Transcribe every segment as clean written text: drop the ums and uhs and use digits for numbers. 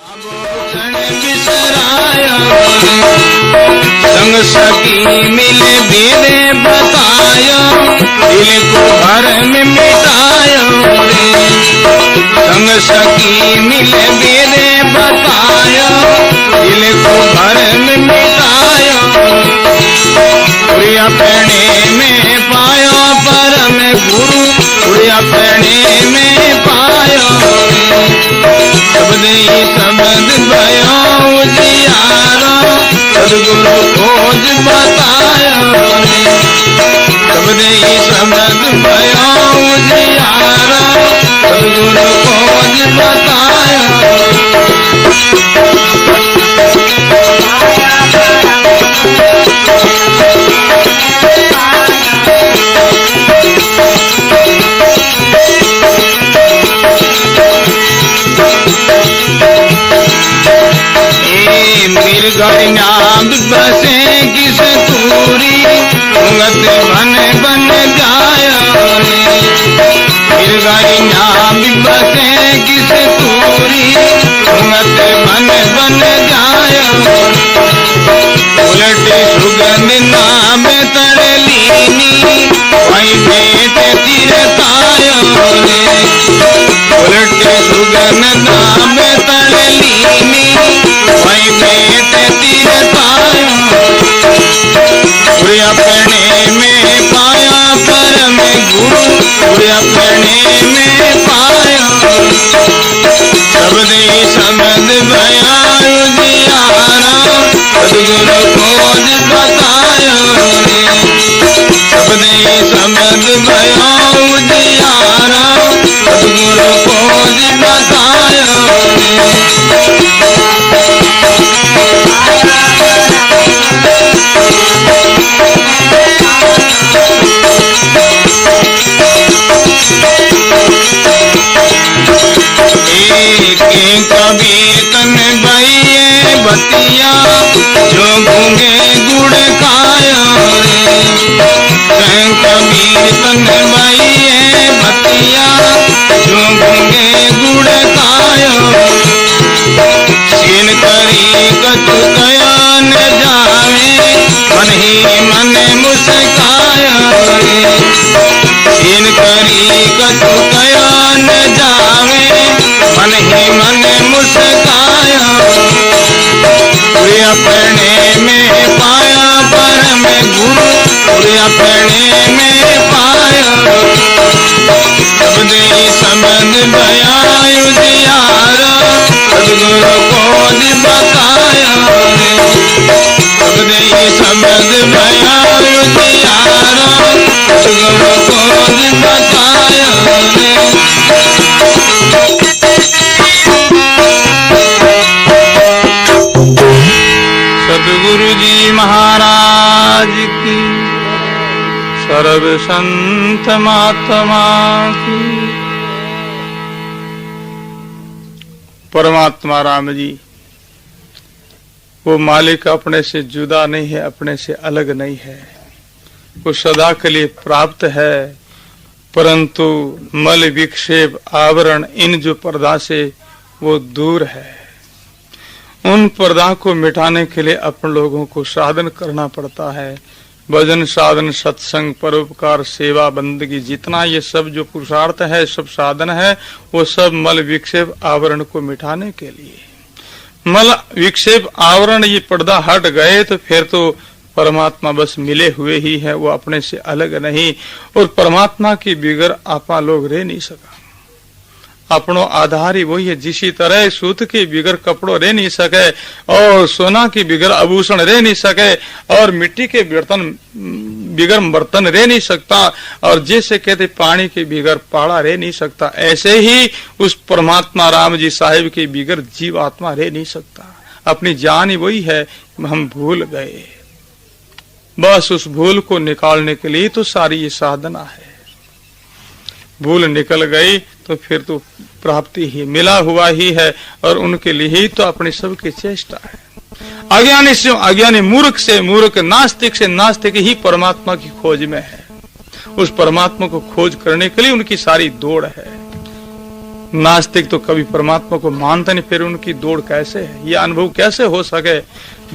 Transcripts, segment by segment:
संग सखी मिले भेदे बतायो, दिल को भरम मिटायो रे। संग सखी मिले भेदे बतायो, दिल को भरम मिटायो। अपने में पायो परम गुरु, अपने में पायो। शब्द ही शब्द भयो उजियारो, सदगुरु खोज बतायो रे। शब्द ही शब्द भयो उजियारो, सदगुरु खोज बतायो। नाग बसे किस तूरी, उंगत मन बन जायो रे। गिरगाई नाग बसे किस तूरी, उंगत मन बन जायो। उलटे सुगंध नाम तरलीनी, वही भेंट तिरतायो रे। उलटे सुगंध नाम तरलीनी, वही भेंट तिरतायो। अपने में पाया परम गुरु, अपने में पायो। शब्द ही शब्द भया उजियारा, सदगुरु खोज बतायो रे। शब्द ही शब्द भया उजियारा, सदगुरु खोज बतायो रे। कबीर तन भइए बतिया, जो गूंगे गुड़ खायो रे। कबीर तन भइए बतिया, जो गूंगे गुड़ खायो। सीन करी कछु कया न जावे, मन ही मन मुस्कायो रे। सीन करी कछु कया न जावे, मन ही मन मुस्कायो। अपने में पाया परम गुरु, अपने में पायो। शब्द ही शब्द भया उजियारो, सदगुरु खोज बतायो रे। शब्द ही शब्द भया उजियारो, सदगुरु खोज बतायो रे। सद्गुरु जी महाराज की, सर्व संत महात्मा की। परमात्मा राम जी वो मालिक अपने से जुदा नहीं है, अपने से अलग नहीं है। वो सदा के लिए प्राप्त है, परंतु मल विक्षेप आवरण इन जो पर्दा से वो दूर है। उन पर्दा को मिटाने के लिए अपन लोगों को साधन करना पड़ता है। भजन साधन सत्संग परोपकार सेवा बंदगी, जितना ये सब जो पुरुषार्थ है, सब साधन है, वो सब मल विक्षेप आवरण को मिटाने के लिए। मल विक्षेप आवरण ये पर्दा हट गए तो फिर तो परमात्मा बस मिले हुए ही है, वो अपने से अलग नहीं। और परमात्मा की बिगर आपा लोग रह नहीं सका। अपनो आधार ही वही है। जिसी तरह सूत के बिगर कपड़ों रह नहीं सके, और सोना की बिगर आभूषण रह नहीं सके, और मिट्टी के बर्तन बिगर बर्तन रह नहीं सकता, और जैसे कहते पानी के बिगर पाड़ा रह नहीं सकता, ऐसे ही उस परमात्मा राम जी साहिब के बिगर जीव आत्मा रह नहीं सकता। अपनी जान ही वही है, हम भूल गए। बस उस भूल को निकालने के लिए तो सारी ये साधना है। भूल निकल गई तो फिर तो प्राप्ति ही मिला हुआ ही है, और उनके लिए ही तो अपनी सबकी चेष्टा है। अज्ञानी से अज्ञानी, मूर्ख से मूर्ख, नास्तिक से नास्तिक ही परमात्मा की खोज में है। उस परमात्मा को खोज करने के लिए उनकी सारी दौड़ है। नास्तिक तो कभी परमात्मा को मानते नहीं, फिर उनकी दौड़ कैसे है, ये अनुभव कैसे हो सके।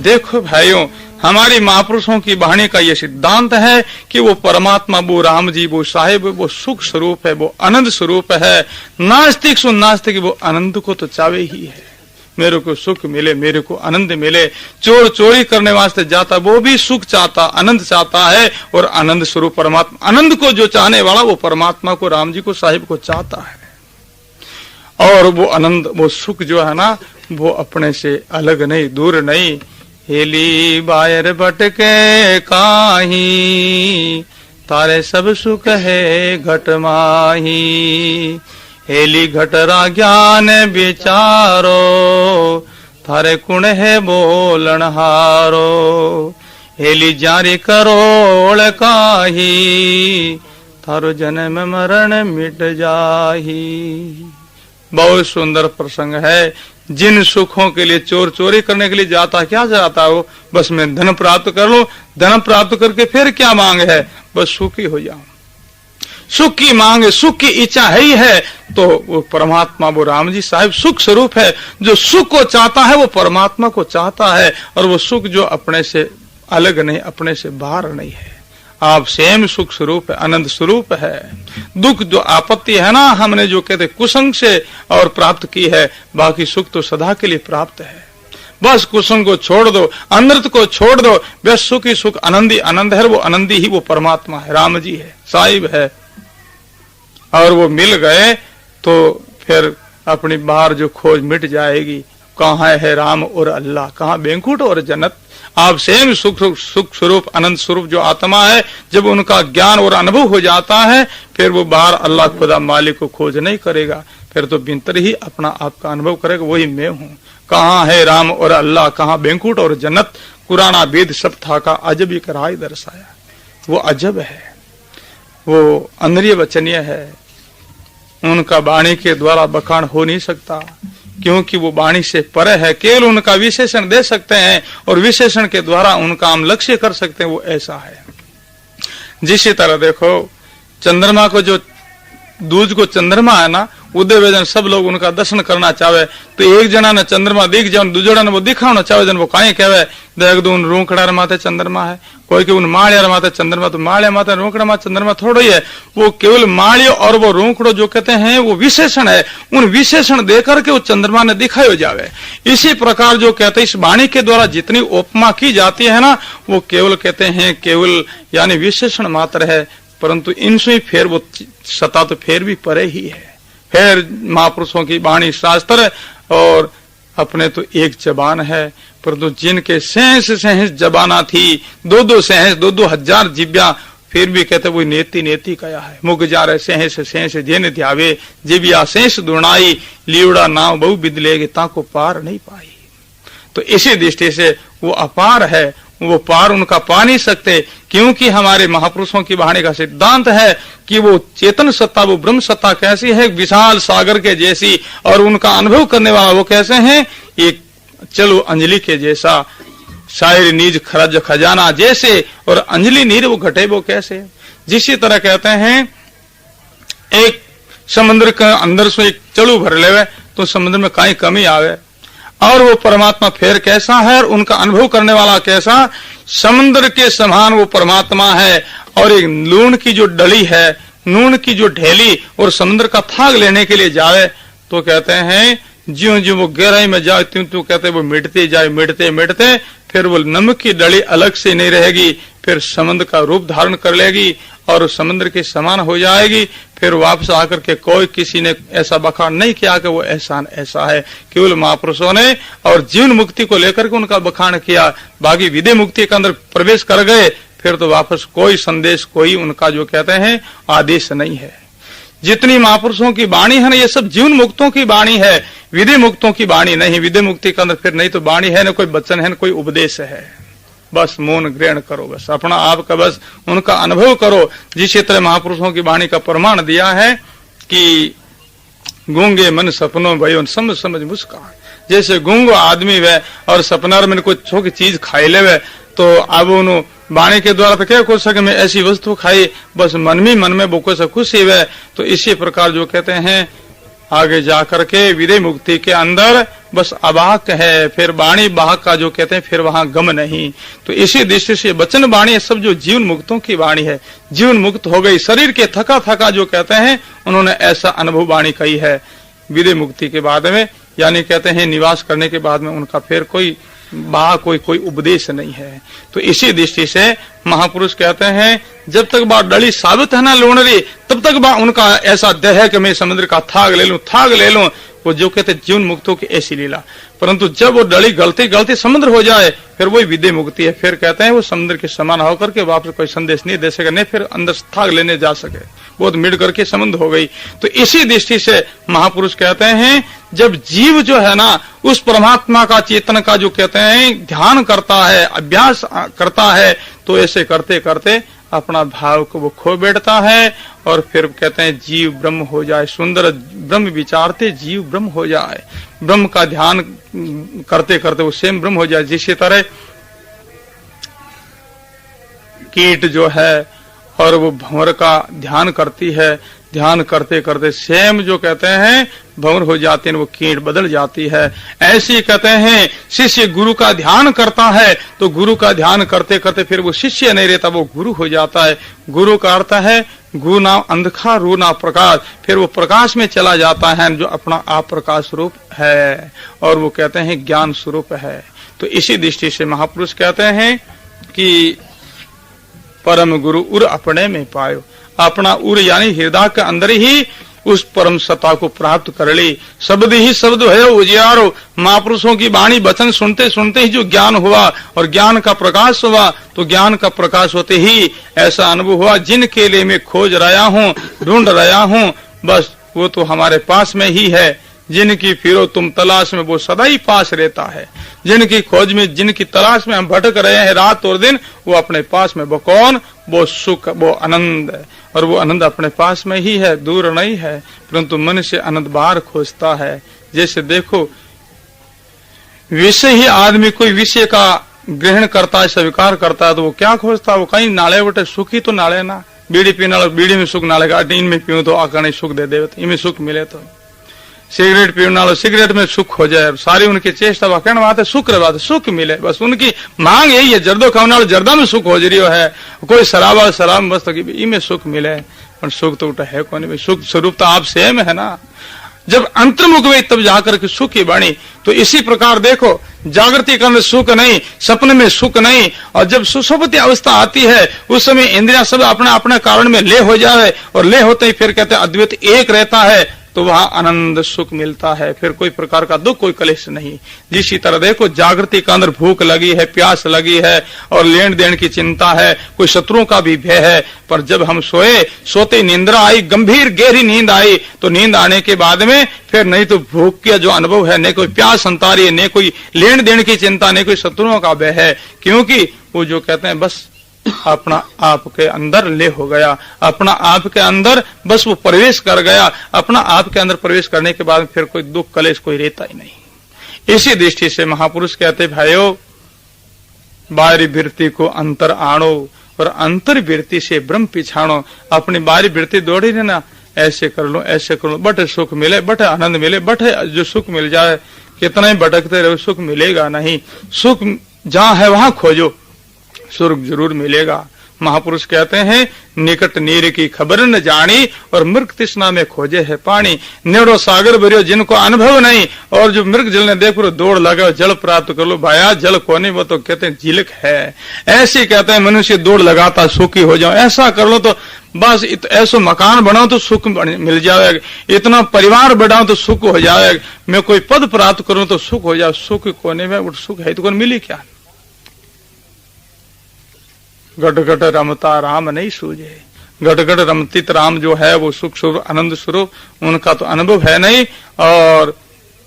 देखो भाइयों, हमारी महापुरुषों की वाणी का ये सिद्धांत है कि वो परमात्मा, वो राम जी, वो साहिब, वो सुख स्वरूप है, वो आनंद स्वरूप है। नास्तिक सो नास्तिक वो आनंद को तो चावे ही है, मेरे को सुख मिले, मेरे को आनंद मिले। चोर चोरी करने वास्ते जाता, वो भी सुख चाहता, आनंद चाहता है, और आनंद स्वरूप परमात्मा, आनंद को जो चाहने वाला वो परमात्मा को, राम जी को, साहिब को चाहता है। और वो आनंद, वो सुख जो है ना, वो अपने से अलग नहीं, दूर नहीं। हेली बायर बटके काही, तारे सब सुख है घट माही। हेली घटरा ज्ञान विचारो, थारे कुण है बोलन हारो। हेली जारी करोड़ काही, थारो जन्म मरण मिट जाही। बहुत सुंदर प्रसंग है। जिन सुखों के लिए चोर चोरी करने के लिए जाता, क्या जाता है वो, बस मैं धन प्राप्त कर लूं, धन प्राप्त करके फिर क्या मांग है, बस सुखी हो जाऊं। सुख की मांग है, सुख की इच्छा है ही है, तो वो परमात्मा, वो राम जी साहिब सुख स्वरूप है। जो सुख को चाहता है वो परमात्मा को चाहता है, और वो सुख जो अपने से अलग नहीं, अपने से बाहर नहीं है। आप स्वयं सुख स्वरूप है, आनंद स्वरूप है। दुख जो आपत्ति है ना, हमने जो कहते कुसंग से और प्राप्त की है, बाकी सुख तो सदा के लिए प्राप्त है। बस कुसंग को छोड़ दो, अनर्थ को छोड़ दो, बस सुख ही सुख, आनंदी आनंद है। वो आनंदी ही वो परमात्मा है, राम जी है, साहिब है। और वो मिल गए तो फिर अपनी बाहर जो खोज मिट जाएगी। कहाँ है राम और अल्लाह, कहाँ बैंकुट और जन्नत। आप स्वयं सुख स्वरूप, आनंद स्वरूप जो आत्मा है, जब उनका ज्ञान और अनुभव हो जाता है, फिर वो बाहर अल्लाह खुदा मालिक को खोज नहीं करेगा, फिर तो भीतर ही अपना आपका अनुभव करेगा, वही मैं हूँ। कहाँ है राम और अल्लाह, कहाँ बैंकुट और जन्नत। कुराना वेद सब था का अजब ही कराई दर्शाया। वो अजब है, वो अंदरीय वचनीय है, उनका वाणी के द्वारा बखान हो नहीं सकता, क्योंकि वो वाणी से परे है। केवल उनका विशेषण दे सकते हैं, और विशेषण के द्वारा उनका हम लक्ष्य कर सकते हैं, वो ऐसा है। जिसी तरह देखो, चंद्रमा को जो दूज को चंद्रमा है ना, उदय वेजन सब लोग उनका दर्शन करना चाहे, तो एक जना ने चंद्रमा दिख जाओ, दूजोड़ा ने वो दिखाना चाहे जन, वो कहीं कहवे देख दो उन रूखड़ा माथे चंद्रमा है, कोई के उन माड़िया माथे चंद्रमा, तो माड़िया माथे रूखड़ा माथे चंद्रमा थोड़ा ही है। वो केवल माड़ियो और वो रूखड़ो जो कहते हैं वो विशेषण है, उन विशेषण देकर के वो चंद्रमा ने दिखायो जावे। इसी प्रकार जो कहते हैं इस वाणी के द्वारा जितनी उपमा की जाती है ना, वो केवल कहते हैं केवल यानी विशेषण मात्र है, परंतु इनसे फिर वो सत्ता तो फिर भी परे ही है। फिर महापुरुषों की वाणी शास्त्र और अपने तो एक जबान है, परंतु जिनके सहस सहस जबाना थी, दो सहस, दो हजार जिब्या, फिर भी कहते वो नेति नेति कया है। मुग जा रहे सहस सहस जेन ध्यावे, जिबिया सहस दुनाई, लियोड़ा नाव बहु बिदलेगे ताको पार नहीं पाई। तो इसी दृष्टि से वो अपार है, वो पार उनका पा नहीं सकते, क्योंकि हमारे महापुरुषों की वाणी का सिद्धांत है कि वो चेतन सत्ता, वो ब्रह्म सत्ता कैसी है, विशाल सागर के जैसी, और उनका अनुभव करने वाला वो कैसे हैं, एक चलो अंजलि के जैसा, शायर नीज खरज खजाना जैसे, और अंजलि नीर वो घटे वो कैसे। जिसी तरह कहते हैं एक समुद्र के अंदर से एक चलू भर लेवे तो समुद्र में कहीं कमी आवे, और वो परमात्मा फिर कैसा है, और उनका अनुभव करने वाला कैसा, समुद्र के समान वो परमात्मा है। और एक लूण की जो डली है, नून की जो ढेली, और समुद्र का थाग लेने के लिए जावे तो कहते हैं ज्यों ज्यों वो गहराई में जाए त्यों त्यों कहते वो मिटते जाए, मिटते मिटते फिर वो नमक की डली अलग से नहीं रहेगी, फिर समुद्र का रूप धारण कर लेगी और समुद्र के समान हो जाएगी। फिर वापस आकर के कोई किसी ने ऐसा बखान नहीं किया कि वो एहसान ऐसा है, केवल महापुरुषों ने और जीवन मुक्ति को लेकर के उनका बखान किया। बाकी विधि मुक्ति के अंदर प्रवेश कर गए, फिर तो वापस कोई संदेश, कोई उनका जो कहते हैं आदेश नहीं है। जितनी महापुरुषों की वाणी है ना, ये सब जीवन मुक्तों की वाणी है, विधि मुक्तों की वाणी नहीं। विधि मुक्ति के अंदर फिर नहीं तो वाणी है, न कोई वचन है, न कोई उपदेश है। बस मौन ग्रहण करो, बस अपना आप का बस उनका अनुभव करो। जिस तरह महापुरुषों की वाणी का प्रमाण दिया है कि गूंगे मन सपनों भयो समझ समझ मुस्कान। जैसे गूंगो आदमी वे और सपना में कोई छोटी चीज खाई ले वे, तो अब उन्होंने वाणी के द्वारा तो क्या हो सके मैं ऐसी वस्तु खाई, बस मन में वो कुछ खुशी वे। तो इसी प्रकार जो कहते हैं आगे जाकर के विदेह मुक्ति के अंदर बस अवाक है, फिर वाणी वाहक का जो कहते हैं फिर वहां गम नहीं। तो इसी दृष्टि से वचन वाणी सब जो जीवन मुक्तों की वाणी है, जीवन मुक्त हो गई, शरीर के थका थका जो कहते हैं उन्होंने ऐसा अनुभव वाणी कही है विदेह मुक्ति के बाद में, यानी कहते हैं निवास करने के बाद में उनका फिर कोई कोई उपदेश नहीं है। तो इसी दृष्टि से महापुरुष कहते हैं जब तक बात डली साबित है ना लोनरी, तब तक बा उनका ऐसा देह है कि मैं समुद्र का थाग ले लूं। वो जो कहते जीवन मुक्तों की ऐसी लीला, परंतु जब वो डली गलती समुद्र हो जाए फिर वही विदेह मुक्ति है। फिर कहते हैं वो समुद्र के समान होकर के वापस कोई संदेश नहीं दे सके, नहीं फिर अंदर थाग लेने जा सके, बहुत मिट करके समुद्र हो गई। तो इसी दृष्टि से महापुरुष कहते हैं जब जीव जो है ना उस परमात्मा का चेतन का जो कहते हैं ध्यान करता है, अभ्यास करता है, तो ऐसे करते करते अपना भाव को वो खो बैठता है और फिर कहते हैं जीव ब्रह्म हो जाए। सुंदर ब्रह्म विचारते जीव ब्रह्म हो जाए, ब्रह्म का ध्यान करते करते वो स्वयं ब्रह्म हो जाए। जिस तरह कीट जो है और वो भंवर का ध्यान करती है, ध्यान करते करते स्वयं जो कहते हैं भंवर हो जाते हैं, वो कीट बदल जाती है। ऐसे कहते हैं शिष्य गुरु का ध्यान करता है तो गुरु का ध्यान करते करते फिर वो शिष्य नहीं रहता, वो गुरु हो जाता है। गुरु का अर्थ है गुरु नाम अंधकार रू नाम प्रकाश, फिर वो प्रकाश में चला जाता है जो अपना आप प्रकाश रूप है और वो कहते हैं ज्ञान स्वरूप है। तो इसी दृष्टि से महापुरुष कहते हैं कि परम गुरु उर अपने में पायो, अपना उर यानी हृदय के अंदर ही उस परम सत्ता को प्राप्त कर ली। शब्द ही शब्द है उजियारो, महापुरुषों की वाणी वचन सुनते सुनते ही जो ज्ञान हुआ और ज्ञान का प्रकाश हुआ, तो ज्ञान का प्रकाश होते ही ऐसा अनुभव हुआ जिनके लिए मैं खोज रहा हूँ, ढूंढ रहा हूँ, बस वो तो हमारे पास में ही है। जिनकी फिरो तुम तलाश में वो सदा ही पास रहता है। जिनकी खोज में, जिनकी तलाश में हम भटक रहे हैं रात और दिन, वो अपने पास में, वो कौन, वो सुख, वो आनंद है और वो आनंद अपने पास में ही है, दूर नहीं है। परंतु मनुष्य आनंद बाहर खोजता है। जैसे देखो विषय ही आदमी कोई विषय का ग्रहण करता है, स्वीकार करता है, तो वो क्या खोजता है, वो कहीं नाले बटे सुख ही तो नाले ना, बीड़ी पीने वाला बीड़ी में सुख नालेगा, इनमें पीऊं तो आकर सुख दे दे, इनमें सुख मिले तो सिगरेट पीने वाला सिगरेट में सुख हो जाए, सारी उनकी चेष्टा कहने बात है सुख बात सुख मिले, बस उनकी मांग यही है। जर्दो खाने वाला जर्दा में सुख हो रही है, कोई शराब शराब में बस इनमें सुख मिले, पर सुख तो उठा है कौन, सुख स्वरूप तो आप सेम है ना। जब अंतर्मुख हुए तब जाकर के सुख की बनी। तो इसी प्रकार देखो जागृति के अंदर सुख नहीं, सपने में सुख नहीं, और जब सुषुप्ति अवस्था आती है उस समय इंद्रियां सब अपने अपने कारण में ले हो जाए और ले होते ही फिर कहते हैं अद्वैत एक रहता है, तो वहां आनंद सुख मिलता है, फिर कोई प्रकार का दुख, कोई कलेश नहीं। जिसी तरह देखो जागृति के अंदर भूख लगी है, प्यास लगी है और लेन देन की चिंता है, कोई शत्रुओं का भी भय है, पर जब हम सोते निंद्रा आई, गंभीर गहरी नींद आई, तो नींद आने के बाद में फिर नहीं तो भूख का जो अनुभव है, नहीं कोई प्यास संतारी है, नहीं कोई लेन देन की चिंता, नहीं कोई शत्रुओं का भय है, क्योंकि वो जो कहते हैं बस अपना आप के अंदर ले हो गया, अपना आप के अंदर बस वो प्रवेश कर गया। अपना आप के अंदर प्रवेश करने के बाद फिर कोई दुख कलेश कोई रहता ही नहीं। इसी दृष्टि से महापुरुष कहते भाइयों बाहरी वृत्ति को अंतर आनो और अंतर वृत्ति से ब्रह्म पिछाणो। अपनी बाहरी वृत्ति दौड़ी ना, ऐसे कर लो ऐसे कर लो, बटे सुख मिले, बटे आनंद मिले, बटे जो सुख मिल जाए, कितना ही भटकते रहो सुख मिलेगा नहीं। सुख जहां है वहां खोजो, स्वर्ग जरूर मिलेगा। महापुरुष कहते हैं निकट नीर की खबर न जानी और मृग तृष्णा में खोजे है पानी। नेड़ो सागर भरियो जिनको अनुभव नहीं, और जो मृग जल ने देखो दौड़ लगाओ जल प्राप्त कर लो, भाया जल कोने, वो तो कहते हैं झिलक है। ऐसे कहते हैं मनुष्य दौड़ लगाता सुखी हो जाओ, ऐसा कर लो तो बस ऐसा मकान बनाओ तो सुख मिल जाएगा, इतना परिवार बढ़ाओ तो सुख हो जाएगा, मैं कोई पद प्राप्त करूं तो सुख हो जाए। सुख कोने में वो सुख है तो कौन मिली क्या। घट घट रमता राम नहीं सूझे, घट घट रमतित राम जो है वो सुख स्वरूप आनंद स्वरूप, उनका तो अनुभव है नहीं। और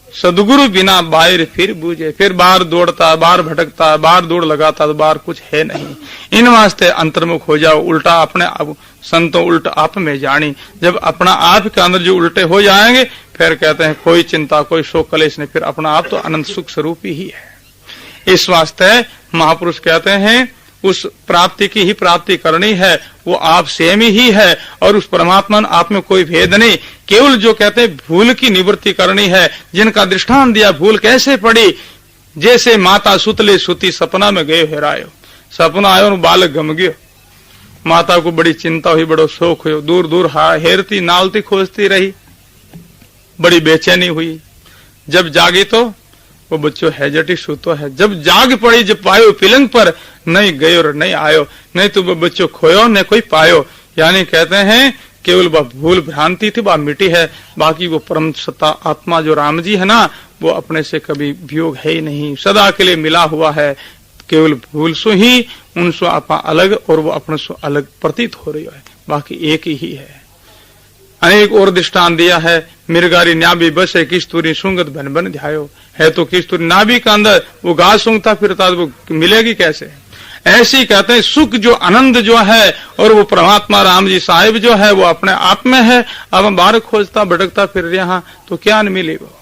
सदगुरु बिना बाहर फिर बूझे, फिर बाहर दौड़ता, बाहर भटकता, बाहर दौड़ लगाता, तो बाहर कुछ है नहीं। इन वास्ते अंतर्मुख हो जाओ, उल्टा अपने आप संतो उल्टा आप में जानी। जब अपना आप के अंदर जो उल्टे हो जाएंगे फिर कहते हैं कोई चिंता कोई शोक कलेश नहीं, फिर अपना आप तो अनंत सुख स्वरूप ही है। इस वास्ते महापुरुष कहते हैं उस प्राप्ति की ही प्राप्ति करनी है, वो आप सेम ही है और उस परमात्मा आप में कोई भेद नहीं। केवल जो कहते हैं भूल की निवृत्ति करनी है, जिनका दृष्टांत दिया भूल कैसे पड़ी, जैसे माता सुतले सुती सपना में गए हेरायो, सपना आयो और बालक गम गयो, माता को बड़ी चिंता हुई, बड़ो शोक हुयो, दूर दूर हेरती नालती खोजती रही, बड़ी बेचैनी हुई। जब जागी तो वो बच्चों हैजटी सूतो है, जब जाग पड़ी, जब पायो पिलंग पर, नहीं गयो और नहीं आयो, नहीं तो वो बच्चों खोयो न कोई पायो। यानी कहते हैं केवल वह भूल भ्रांति थी, वह मिटी है, बाकी वो परम सत्ता आत्मा जो राम जी है ना, वो अपने से कभी वियोग है ही नहीं, सदा के लिए मिला हुआ है। केवल भूल सो ही उनसे आपा अलग और वो अपने से अलग प्रतीत हो रही है, बाकी एक ही है। अनेक और दृष्टांत दिया है, मिर्गारी न्याबी बस है किस्तूरी सुंगत बन बन ध्यायो, है तो किस्तूरी नाभि का अंदर वो घास सूंघता फिरता, वो मिलेगी कैसे। ऐसी कहते हैं सुख जो आनंद जो है और वो परमात्मा राम जी साहिब जो है वो अपने आप में है। अब हम बाहर खोजता भटकता फिर यहाँ तो क्या न मिलेगा।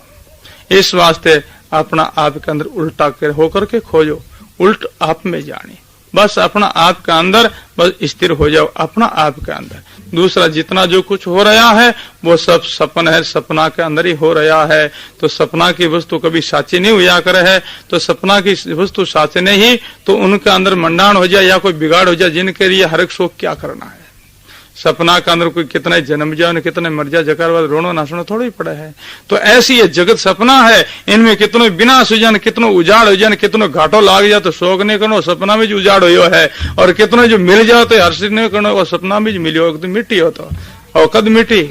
इस वास्ते अपना आप के अंदर उल्टा कर होकर के खोजो, उल्ट आप में जाने, बस अपना आप के अंदर बस स्थिर हो जाओ, अपना आप के अंदर। दूसरा जितना जो कुछ हो रहा है वो सब सपन है, सपना के अंदर ही हो रहा है। तो सपना की वस्तु कभी साची नहीं हुआ करे है, तो सपना की वस्तु साचे नहीं तो उनके अंदर मंडाण हो जाए या कोई बिगाड़ हो जाए, जिनके लिए हर एक शोक क्या करना है। सपना के अंदर कोई कितने जन्म जाए कितने मर जाए, जकार बाद रोनो नाचनो थोड़ा ही पड़ा है। तो ऐसी ये जगत सपना है, इनमें कितनो विनाश हो जाए, कितनो उजाड़ हो जाए, कितनो घाटो लाग जाए तो शोक नहीं करनो, सपना में जो उजाड़ हो है, और कितनो जो मिल जाओ तो हर्षित नहीं करनो, और सपना में जो मिलो तो मिट्टी हो तो और कद मिट्टी।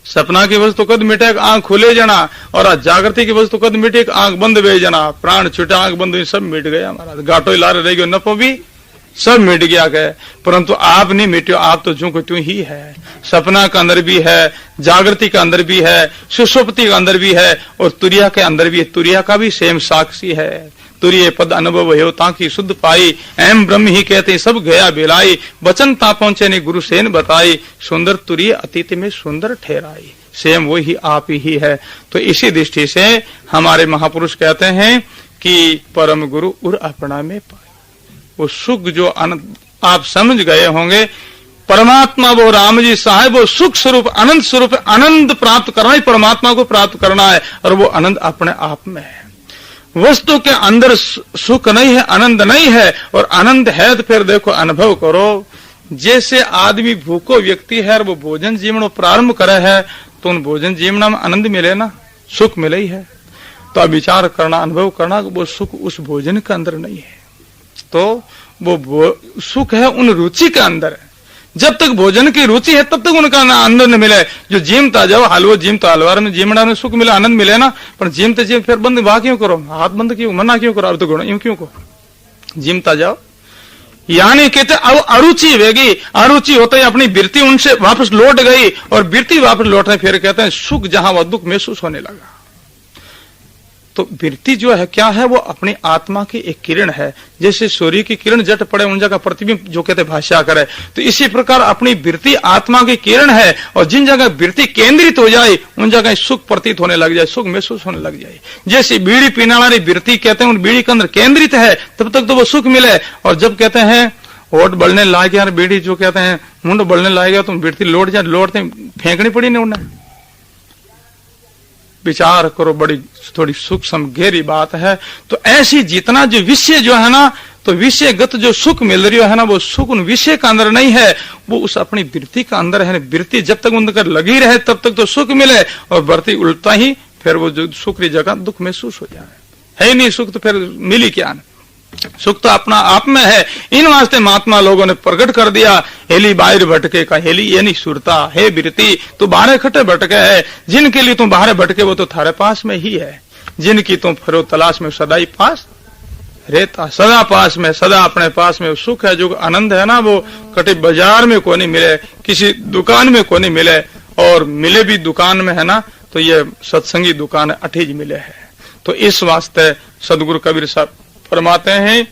सपना की वस्तु कद मिटे आंख खुले जाना, और जागृति की वस्तु कद मिटे आंख बंद बे जाना, प्राण छुटा आंख बंद सब मिट गया हमारा, घाटो लारे रह गयो नफो भी सब मिट गया गए। परंतु आप नहीं मिट्यो, आप तो जो त्यों ही है। सपना के अंदर भी है, जागृति के अंदर भी है, सुषुप्ति के अंदर भी है, और तुरिया के अंदर भी है। तुरिया का भी सेम साक्षी है। तुरिये पद अनुभव हो ताकि शुद्ध पाई, एम ब्रह्म ही कहते सब गया बेलाई, वचन ता पहुंचे ने गुरु सेन बताई, सुंदर तुरिय अतीत में सुंदर ठहराई। सेम वही आप ही है। तो इसी दृष्टि से हमारे महापुरुष कहते हैं कि परम गुरु उर अपना में पाए। वो सुख जो आप समझ गए होंगे, परमात्मा वो राम जी साहेब वो सुख स्वरूप आनंद स्वरूप, आनंद प्राप्त करना ही परमात्मा को प्राप्त करना है, और वो आनंद अपने आप में है। वस्तु के अंदर सुख नहीं है, आनंद नहीं है, और आनंद है तो फिर देखो अनुभव करो। जैसे आदमी भूखो व्यक्ति है और वो भोजन जीवन प्रारंभ करे है, तो उन भोजन जीवन में आनंद मिले ना, सुख मिले ही है। तो अब विचार करना, अनुभव करना, वो सुख उस भोजन के अंदर नहीं है, तो वो सुख है उन रुचि के अंदर है। जब तक भोजन की रुचि है तब तक उनका आनंद न मिले। जो जिमता जाओ हलवा जिमता हलवार में जिमड़ा में सुख मिले, आनंद मिले ना, पर जिमते जिम फिर बंद वाह क्यों करो, हाथ बंद क्यों, मना क्यों करो, अब तो यूं क्यों करो, जिमता जाओ। यानी कहते अब अरुचि वेगी, अरुचि होते ही अपनी वृत्ति उनसे वापस लौट गई, और वृत्ति वापस लौटने फिर कहते हैं सुख जहां वह दुख महसूस होने लगा। तो वृत्ति जो है क्या है, वो अपनी आत्मा की एक किरण है। जैसे सूर्य की किरण जट पड़े उन जगह प्रतिबिंब जो कहते भाष्या करे, तो इसी प्रकार अपनी वृत्ति आत्मा की किरण है, और जिन जगह वृत्ति केंद्रित हो जाए उन जगह सुख प्रतीत होने लग जाए, सुख महसूस होने लग जाए। जैसे बीड़ी पीने वाली वृत्ति कहते हैं उन बीड़ी के अंदर केंद्रित है, तब तक तो वो सुख मिले। और जब कहते हैं होठ बढ़ने लाग गया, बीड़ी जो कहते हैं मुंड बढ़ने लाएगा, तो वृत्ति लौट जाए, लौटते फेंकनी पड़ी नहीं उन्हें। विचार करो, बड़ी थोड़ी सूक्ष्म गहरी बात है। तो ऐसी जितना जो विषय जो है ना, तो विषयगत जो सुख मिल रही है ना, वो सुख उन विषय का अंदर नहीं है, वो उस अपनी वृत्ति का अंदर है। वृत्ति जब तक उनका लगी रहे तब तक तो सुख मिले, और वृत्ति उल्टा ही फिर वो जो सुख की जगह दुख महसूस हो जाए। है ही नहीं सुख, तो फिर मिली क्या, सुख तो अपना आप में है। इन वास्ते महात्मा लोगों ने प्रकट कर दिया, हेली बाहर भटके का हेली ये नहीं सुरता है वृत्ति, तो बाहर खटे भटके है। जिनके लिए तुम बाहर भटके वो तो थारे पास में ही है, जिनकी तुम फिरो तलाश में सदा ही पास रहता, सदा पास में, सदा अपने पास में सुख है। जो आनंद है ना, वो कटे बाजार में को नहीं मिले, किसी दुकान में को नहीं मिले, और मिले भी दुकान में है ना, तो ये सत्संगी दुकान अठीज मिले है। तो इस वास्ते सदगुरु कबीर साहब फरमाते हैं,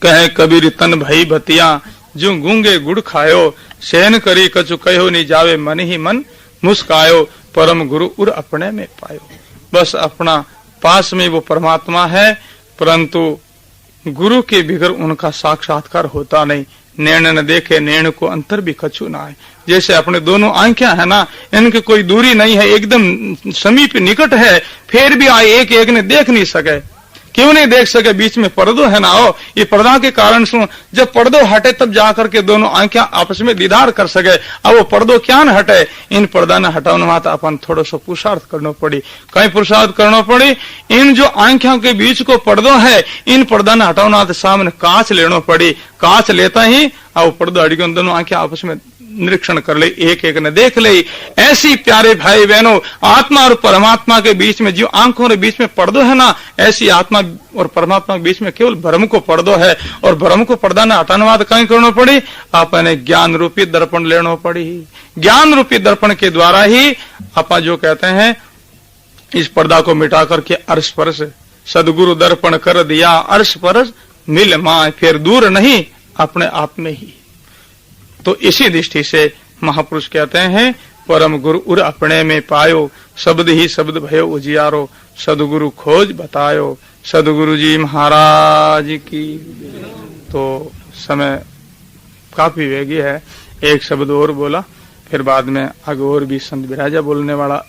कहे कबीर तन भई भतिया, जो गूंगे गुड़ खायो, सहन करी कछु कहो नहीं जावे, मन ही मन मुस्कायो, परम गुरु उर अपने में पायो। बस अपना पास में वो परमात्मा है, परंतु गुरु के बिगर उनका साक्षात्कार होता नहीं। नैन न देखे नैन को अंतर भी कछु ना है। जैसे अपने दोनों आंखें है ना, इनकी कोई दूरी नहीं है, एकदम समीप निकट है, फिर भी आए एक एक ने देख नहीं सके। क्यों नहीं देख सके? बीच में पर्दो है ना, हो ये पर्दा के कारण सुन, जब पर्दो हटे तब जाकर के दोनों आंखें आपस में दीदार कर सके। अब वो पर्दो क्या न हटे, इन पर्दा ने हटाने माता अपन थोड़ा सा पुरुषार्थ करना पड़ी। कहीं पुरुषार्थ करना पड़ी, इन जो आंखों के बीच को पर्दो है, इन पर्दा ने हटाना तो सामने कांच लेना पड़ी। कांच लेता ही अब पर्दो हट गया, दोनों आंखें आपस में निरीक्षण कर ले, एक एक ने देख ले। ऐसी प्यारे भाई बहनों, आत्मा और परमात्मा के बीच में जो आंखों के बीच में पर्दो है ना, ऐसी आत्मा और परमात्मा के बीच में केवल भ्रम को पर्दो है। और भ्रम को पर्दा ने हटाने वाद कहीं करना पड़ी, आपने ज्ञान रूपी दर्पण लेना पड़ी। ज्ञान रूपी दर्पण के द्वारा ही आप जो कहते हैं इस पर्दा को मिटा करके अर्श परश सदगुरु दर्पण कर दिया, अर्श परश मिल माए, फिर दूर नहीं अपने आप में ही। तो इसी दृष्टि से महापुरुष कहते हैं, परम गुरु उर अपने में पायो, शब्द ही शब्द भयो उजियारो, सदगुरु खोज बतायो, सदगुरु जी महाराज की। तो समय काफी वेगी है, एक शब्द और बोला, फिर बाद में आगे और भी संत विराजा बोलने वाला।